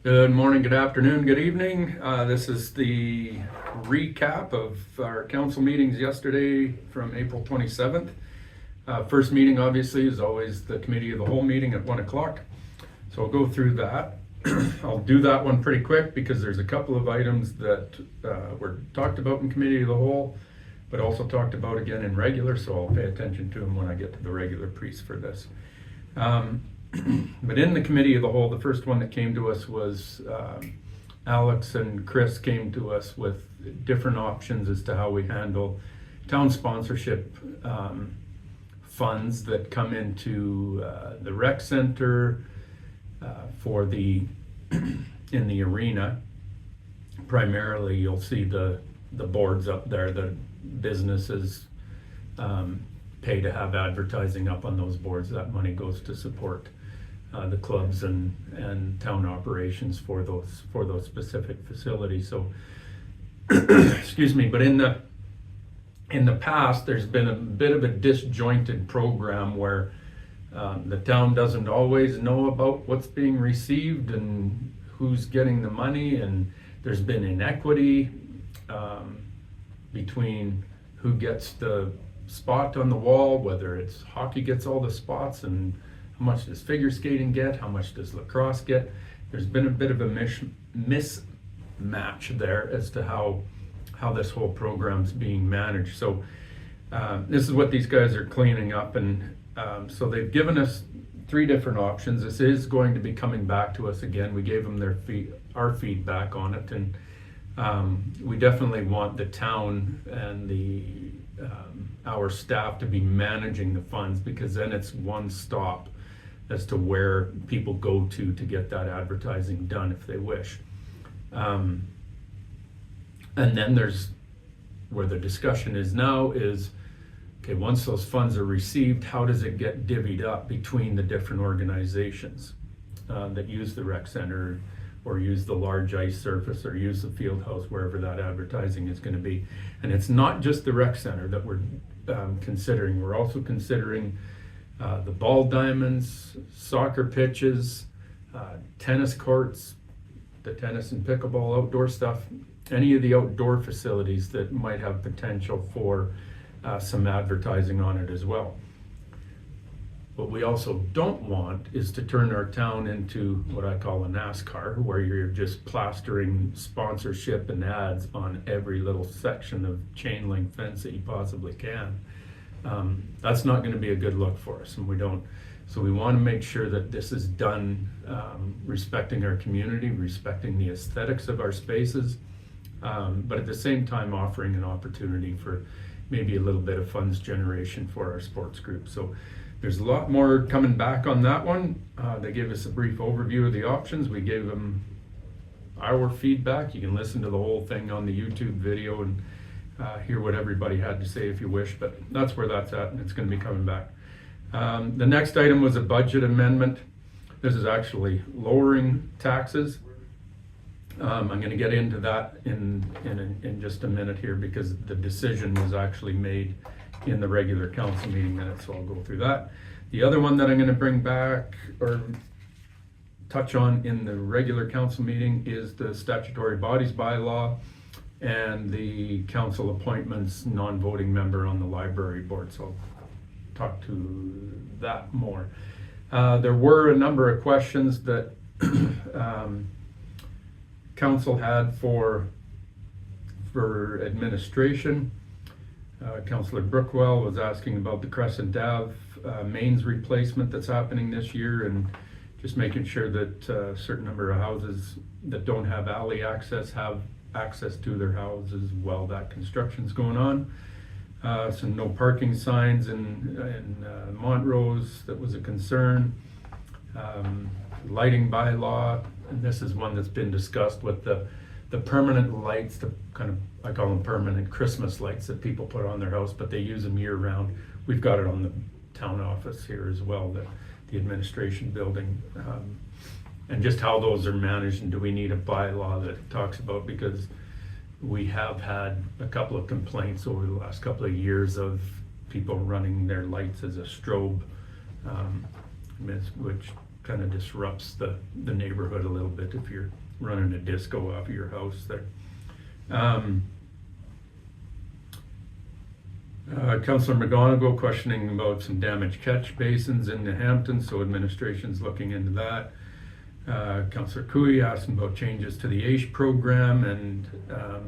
Good morning, good afternoon, good evening. This is the recap of our council meetings yesterday from April 27th. First meeting, obviously, is always the committee of the whole meeting at 1 o'clock. So I'll go through that. I'll do that one pretty quick because there's a couple of items that were talked about in committee of the whole, but also talked about again in regular, so I'll pay attention to them when I get to the regular piece for this. But in the committee of the whole, the first one that came to us was Alex and Chris came to us with different options as to how we handle town sponsorship funds that come into the rec center for the in the arena. Primarily, you'll see the boards up there. The businesses pay to have advertising up on those boards. That money goes to support the clubs and town operations for those specific facilities. So, excuse me, but in the past, there's been a bit of a disjointed program where the town doesn't always know about what's being received and who's getting the money, and there's been inequity between who gets the spot on the wall, whether it's hockey gets all the spots and how much does figure skating get, how much does lacrosse get. There's been a bit of a mismatch there as to how this whole program's being managed. So this is what these guys are cleaning up, and so they've given us 3 different options. This is going to be coming back to us again. We gave them our feedback on it, and we definitely want the town and our staff to be managing the funds, because then it's one stop as to where people go to get that advertising done if they wish. And then there's where the discussion is now is, okay, once those funds are received, how does it get divvied up between the different organizations that use the rec center or use the large ice surface or use the field house, wherever that advertising is going to be. And it's not just the rec center that we're considering. We're also considering the ball diamonds, soccer pitches, tennis courts, the tennis and pickleball outdoor stuff, any of the outdoor facilities that might have potential for some advertising on it as well. What we also don't want is to turn our town into what I call a NASCAR, where you're just plastering sponsorship and ads on every little section of chain link fence that you possibly can. That's not going to be a good look for us, and we don't. So we want to make sure that this is done respecting our community, respecting the aesthetics of our spaces, but at the same time offering an opportunity for maybe a little bit of funds generation for our sports group. So there's a lot more coming back on that one. They gave us a brief overview of the options. We gave them our feedback. You can listen to the whole thing on the YouTube video and hear what everybody had to say if you wish, but that's where that's at, and it's going to be coming back. The next item was a budget amendment. This is actually lowering taxes. I'm going to get into that in just a minute here, because the decision was actually made in the regular council meeting minutes, so I'll go through that. The other one that I'm going to bring back or touch on in the regular council meeting is the statutory bodies bylaw and the council appointments non-voting member on the library board, so I'll talk to that more. There were a number of questions that council had for administration. Councillor Brookwell was asking about the Crescent Ave mains replacement that's happening this year, and just making sure that a certain number of houses that don't have alley access have access to their houses while that construction's going on. Some no parking signs in Montrose, that was a concern. Lighting bylaw, and this is one that's been discussed with the permanent lights, the kind of, I call them permanent Christmas lights that people put on their house, but they use them year round. We've got it on the town office here as well, the administration building, and just how those are managed, and do we need a bylaw that talks about, because we have had a couple of complaints over the last couple of years of people running their lights as a strobe, which kind of disrupts the neighborhood a little bit if you're running a disco off of your house there. Councillor McGonigal questioning about some damaged catch basins in the Hamptons, so administration's looking into that. Councillor Cooey asking about changes to the AISH program and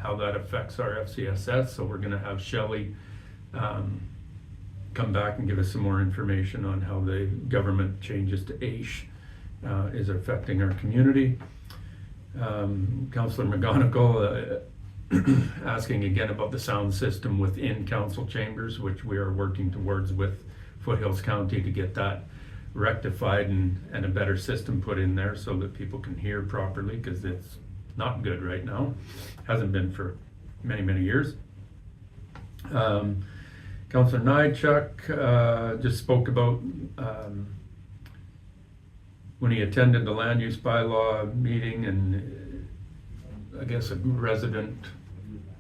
how that affects our FCSS, so we're going to have Shelley come back and give us some more information on how the government changes to AISH is affecting our community. Councillor McGonigal asking again about the sound system within council chambers, which we are working towards with Foothills County to get that rectified and a better system put in there so that people can hear properly, because it's not good right now. Hasn't been for many years. Councillor Nychuk just spoke about when he attended the land use bylaw meeting, and I guess a resident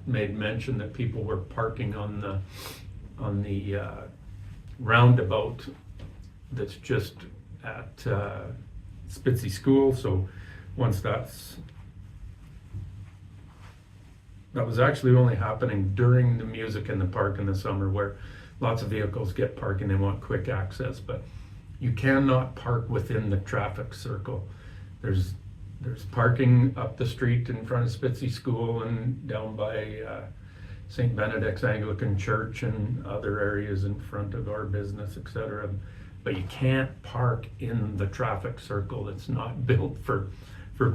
made mention that people were parking on the roundabout that's just at Spitzy School. So once that was actually only happening during the music in the park in the summer, where lots of vehicles get parked and they want quick access, but you cannot park within the traffic circle. There's parking up the street in front of Spitzy School and down by St. Benedict's Anglican Church and other areas in front of our business, etc. But you can't park in the traffic circle. It's not built for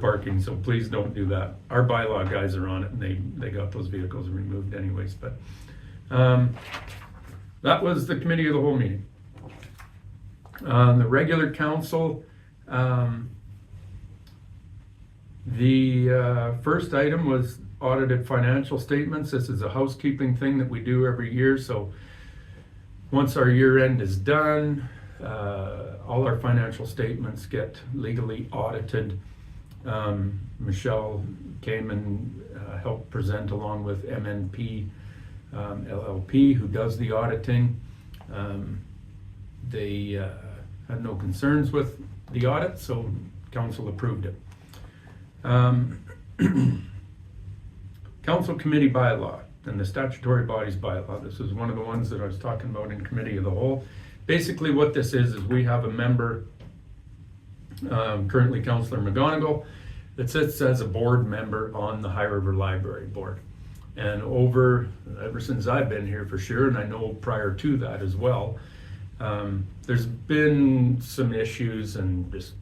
parking, so please don't do that. Our bylaw guys are on it, and they got those vehicles removed anyways. But that was the committee of the whole meeting. The regular council, the first item was audited financial statements. This is a housekeeping thing that we do every year. So once our year end is done, all our financial statements get legally audited. Michelle came and helped present along with MNP LLP, who does the auditing. They had no concerns with the audit, so council approved it. Council committee bylaw and the statutory bodies bylaw. This is one of the ones that I was talking about in committee of the whole. Basically what this is we have a member, currently Councillor McGonigal, that sits as a board member on the High River Library Board. And ever since I've been here for sure, and I know prior to that as well, there's been some issues and just,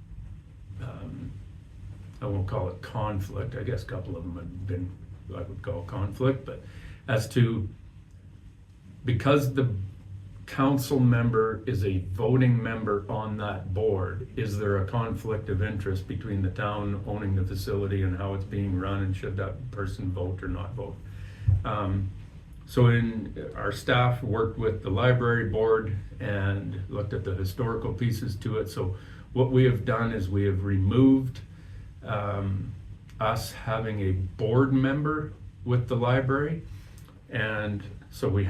I won't call it conflict. I guess a couple of them have been, I would call conflict, but as to, because the council member is a voting member on that board, is there a conflict of interest between the town owning the facility and how it's being run, and should that person vote or not vote? So our staff worked with the library board and looked at the historical pieces to it. So what we have done is we have removed us having a board member with the library, and so we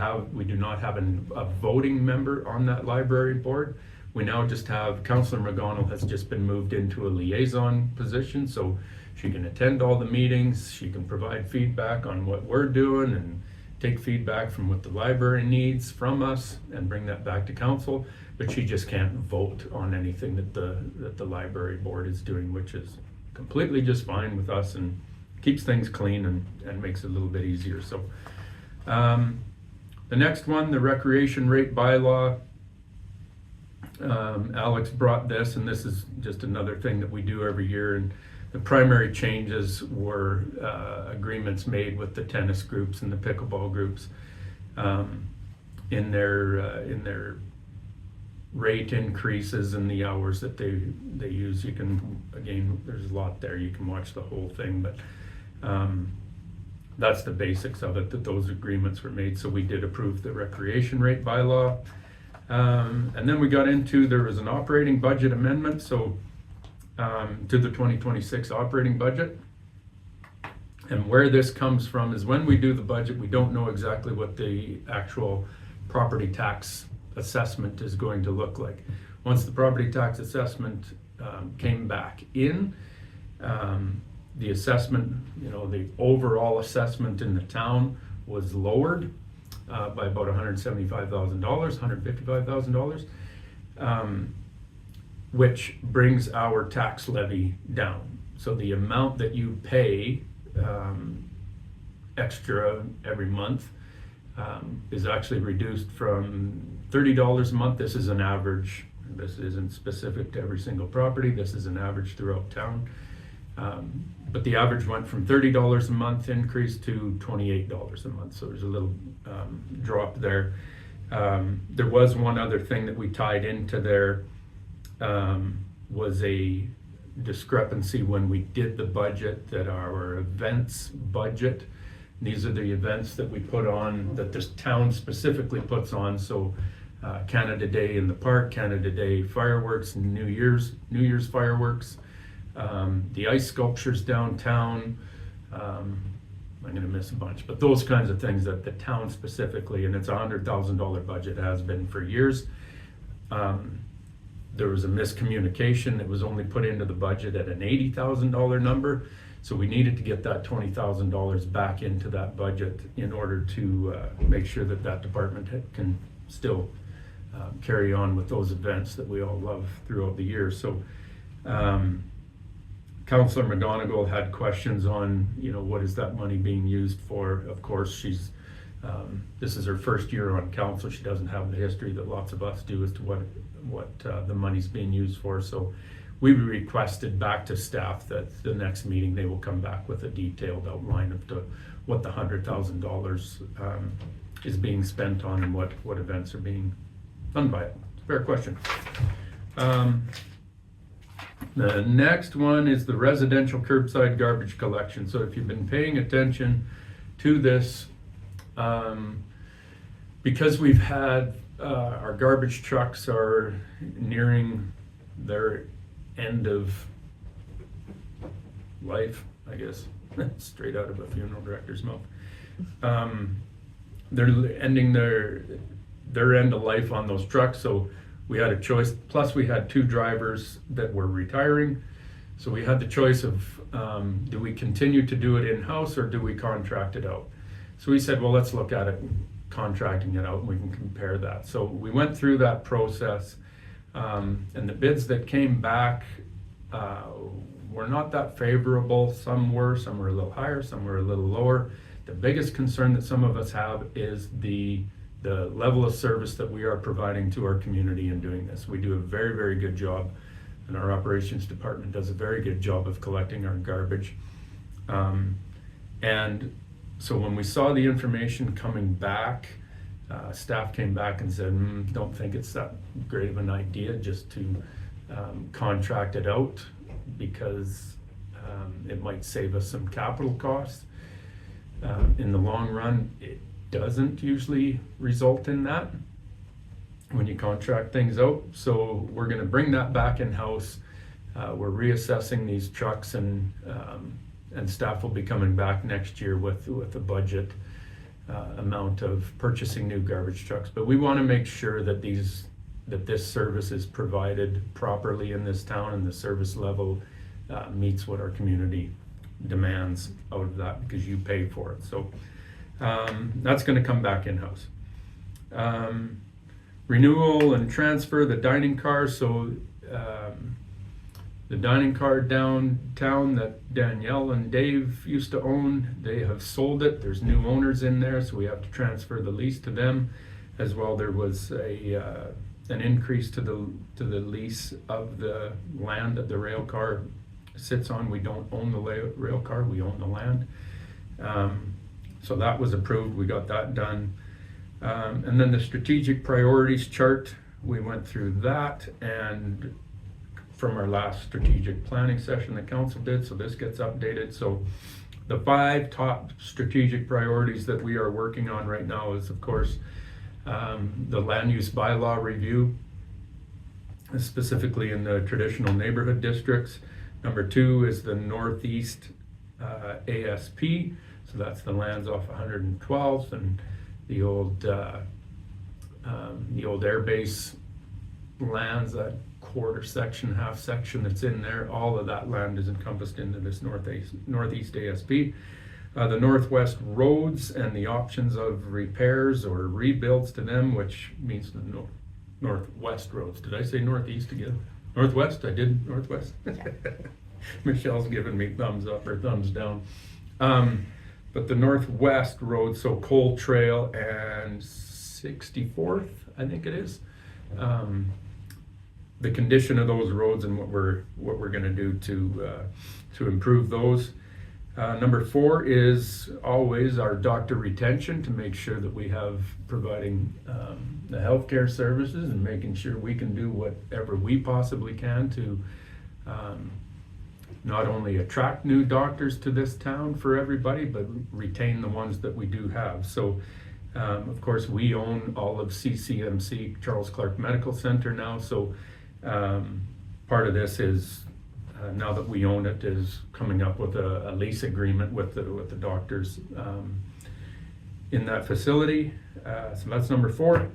do not have a voting member on that library board. We now just have Councillor McGonigal has just been moved into a liaison position, so she can attend all the meetings, she can provide feedback on what we're doing and take feedback from what the library needs from us and bring that back to council, but she just can't vote on anything that the library board is doing, which is completely just fine with us and keeps things clean and makes it a little bit easier. So the next one, the recreation rate bylaw, Alex brought this, and this is just another thing that we do every year, and the primary changes were agreements made with the tennis groups and the pickleball groups in their rate increases and the hours that they use. You can, again, there's a lot there, you can watch the whole thing, but that's the basics of it, that those agreements were made. So we did approve the recreation rate bylaw. And then we got into, there was an operating budget amendment, so to the 2026 operating budget. And where this comes from is when we do the budget, we don't know exactly what the actual property tax assessment is going to look like. Once the property tax assessment came back in. The assessment, the overall assessment in the town was lowered by about $175,000, $155,000, which brings our tax levy down. So the amount that you pay extra every month is actually reduced from $30 a month. This is an average. This isn't specific to every single property. This is an average throughout town. But the average went from $30 a month increase to $28 a month. So there's a little drop there. There was one other thing that we tied into there, was a discrepancy when we did the budget, that our events budget, these are the events that we put on, that this town specifically puts on. So Canada Day in the park, Canada Day fireworks, New Year's fireworks, the ice sculptures downtown. I'm going to miss a bunch, but those kinds of things that the town specifically, and it's a $100,000 budget, has been for years. There was a miscommunication. It was only put into the budget at an $80,000 number. So we needed to get that $20,000 back into that budget in order to make sure that that department can still carry on with those events that we all love throughout the year. So Councillor McGonigal had questions on, what is that money being used for? Of course, she's this is her first year on council. She doesn't have the history that lots of us do as to what the money's being used for. So we requested back to staff that the next meeting they will come back with a detailed outline of what the $100,000 is being spent on and what events are being done by it. Fair question. The next one is the residential curbside garbage collection. So if you've been paying attention to this, because we've had our garbage trucks are nearing their end of life, I guess, straight out of a funeral director's mouth. They're ending their end of life on those trucks, so we had a choice. Plus we had 2 drivers that were retiring, so we had the choice of do we continue to do it in-house or do we contract it out? So we said, well, let's look at it, contracting it out, and we can compare that. So we went through that process, and the bids that came back were not that favorable. Some were a little higher, some were a little lower. The biggest concern that some of us have is the level of service that we are providing to our community in doing this. We do a very, very good job, and our operations department does a very good job of collecting our garbage. And so when we saw the information coming back, staff came back and said, don't think it's that great of an idea just to contract it out, because it might save us some capital costs. In the long run, it doesn't usually result in that when you contract things out. So we're going to bring that back in-house. We're reassessing these trucks, and staff will be coming back next year with a budget amount of purchasing new garbage trucks. But we want to make sure that this service is provided properly in this town, and the service level meets what our community demands out of that, because you pay for it. So that's going to come back in-house. Renewal and transfer the dining car. So the dining car downtown that Danielle and Dave used to own, they have sold it. There's new owners in there, so we have to transfer the lease to them. As well, there was an increase to the lease of the land that the rail car sits on. We don't own the rail car, we own the land. So that was approved, we got that done. And then the strategic priorities chart, we went through that, and from our last strategic planning session the council did, so this gets updated. So the 5 top strategic priorities that we are working on right now is, of course, the land use bylaw review, specifically in the traditional neighborhood districts. Number 2 is the Northeast ASP, so that's the lands off 112th and the old Air Base lands, that quarter section, half section that's in there. All of that land is encompassed into this northeast ASP. The northwest roads and the options of repairs or rebuilds to them, which means the northwest roads. Did I say northeast again? Northwest? I did northwest. Michelle's giving me thumbs up or thumbs down. But the northwest road, so Cole Trail and 64th, I think it is. The condition of those roads and what we're going to do to improve those. Number 4 is always our doctor retention, to make sure that we have providing the healthcare services and making sure we can do whatever we possibly can to not only attract new doctors to this town for everybody, but retain the ones that we do have. So of course we own all of CCMC, Charles Clark Medical Center now, so part of this is now that we own it, is coming up with a lease agreement with the doctors in that facility. So that's number 4.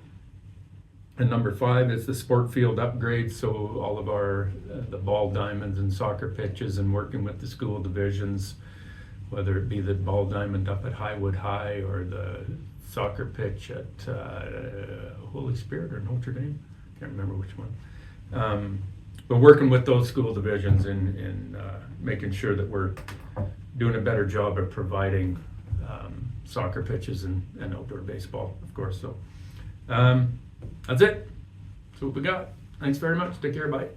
And number 5 is the sport field upgrade. So all of our the ball diamonds and soccer pitches, and working with the school divisions, whether it be the ball diamond up at Highwood High or the soccer pitch at Holy Spirit or Notre Dame. Can't remember which one. But working with those school divisions in making sure that we're doing a better job of providing soccer pitches and outdoor baseball, of course. So that's it. That's what we got. Thanks very much. Take care. Bye.